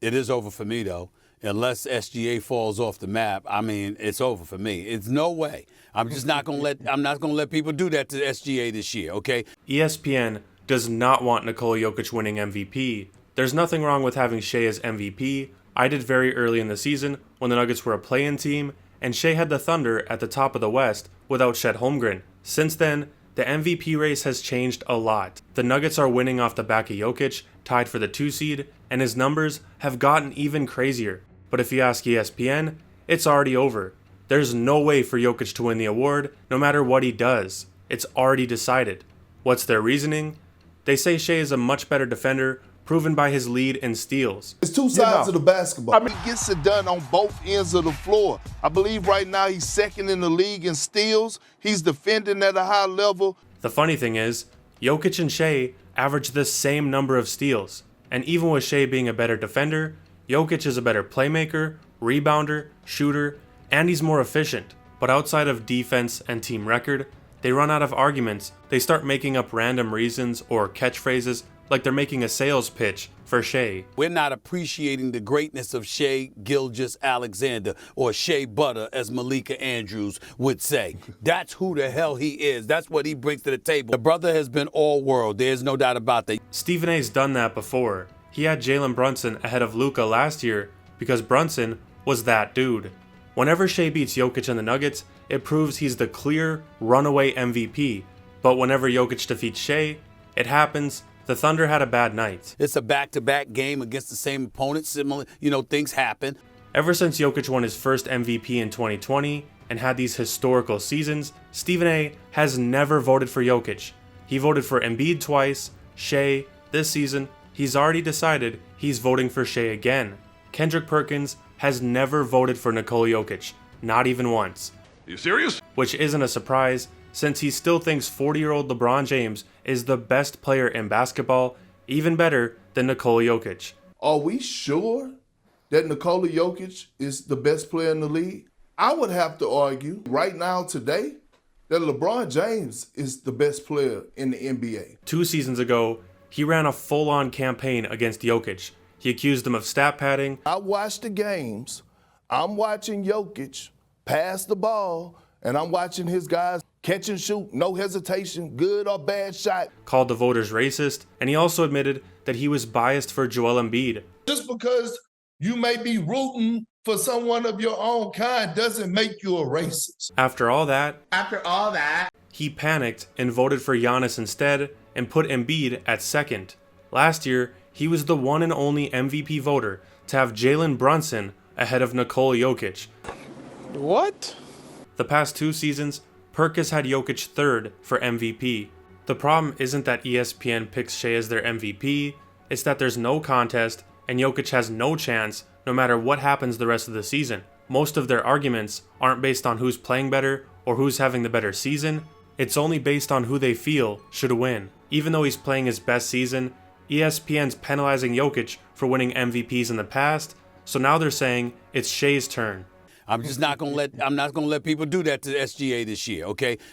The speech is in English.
It is over for me, though. Unless SGA falls off the map, I mean, it's over for me. It's no way. I'm just not gonna let people do that to SGA this year, okay? ESPN does not want Nikola Jokic winning MVP. There's nothing wrong with having Shai as MVP. I did very early in the season when the Nuggets were a play-in team, and Shai had the Thunder at the top of the West without Chet Holmgren. Since then, the MVP race has changed a lot. The Nuggets are winning off the back of Jokic, tied for the 2 seed, and his numbers have gotten even crazier. But if you ask ESPN, it's already over. There's no way for Jokic to win the award, no matter what he does. It's already decided. What's their reasoning? They say Shai is a much better defender, proven by his lead in steals. It's two sides of the basketball. He gets it done on both ends of the floor. I believe right now he's second in the league in steals. He's defending at a high level. The funny thing is, Jokic and Shai average the same number of steals. And even with Shai being a better defender, Jokic is a better playmaker, rebounder, shooter, and he's more efficient. But outside of defense and team record, they run out of arguments. They start making up random reasons or catchphrases like they're making a sales pitch for Shai. We're not appreciating the greatness of Shai Gilgeous Alexander, or Shea Butter, as Malika Andrews would say. That's who the hell he is. That's what he brings to the table. The brother has been all world. There's no doubt about that. Stephen A's done that before. He had Jalen Brunson ahead of Luka last year because Brunson was that dude. Whenever Shai beats Jokic and the Nuggets, it proves he's the clear runaway MVP. But whenever Jokic defeats Shai, it happens. The Thunder had a bad night. It's a back-to-back game against the same opponent. Similar, things happen. Ever since Jokic won his first MVP in 2020 and had these historical seasons, Stephen A has never voted for Jokic. He voted for Embiid twice, Shai. This season, he's already decided he's voting for Shai again. Kendrick Perkins has never voted for Nikola Jokic, not even once. Are you serious? Which isn't a surprise, since he still thinks 40-year-old LeBron James is the best player in basketball, even better than Nikola Jokic. Are we sure that Nikola Jokic is the best player in the league? I would have to argue right now today that LeBron James is the best player in the NBA. 2 seasons ago, he ran a full-on campaign against Jokic. He accused him of stat padding. I watch the games. I'm watching Jokic pass the ball, and I'm watching his guys catch and shoot, no hesitation, good or bad shot. Called the voters racist, and he also admitted that he was biased for Joel Embiid. Just because you may be rooting for someone of your own kind doesn't make you a racist. After all that, he panicked and voted for Giannis instead and put Embiid at second. Last year, he was the one and only MVP voter to have Jalen Brunson ahead of Nikola Jokic. What? The past 2 seasons, Perk has had Jokic third for MVP. The problem isn't that ESPN picks Shai as their MVP, it's that there's no contest and Jokic has no chance no matter what happens the rest of the season. Most of their arguments aren't based on who's playing better or who's having the better season, it's only based on who they feel should win. Even though he's playing his best season, ESPN's penalizing Jokic for winning MVPs in the past, so now they're saying it's Shai's turn. I'm not gonna let people do that to SGA this year, okay?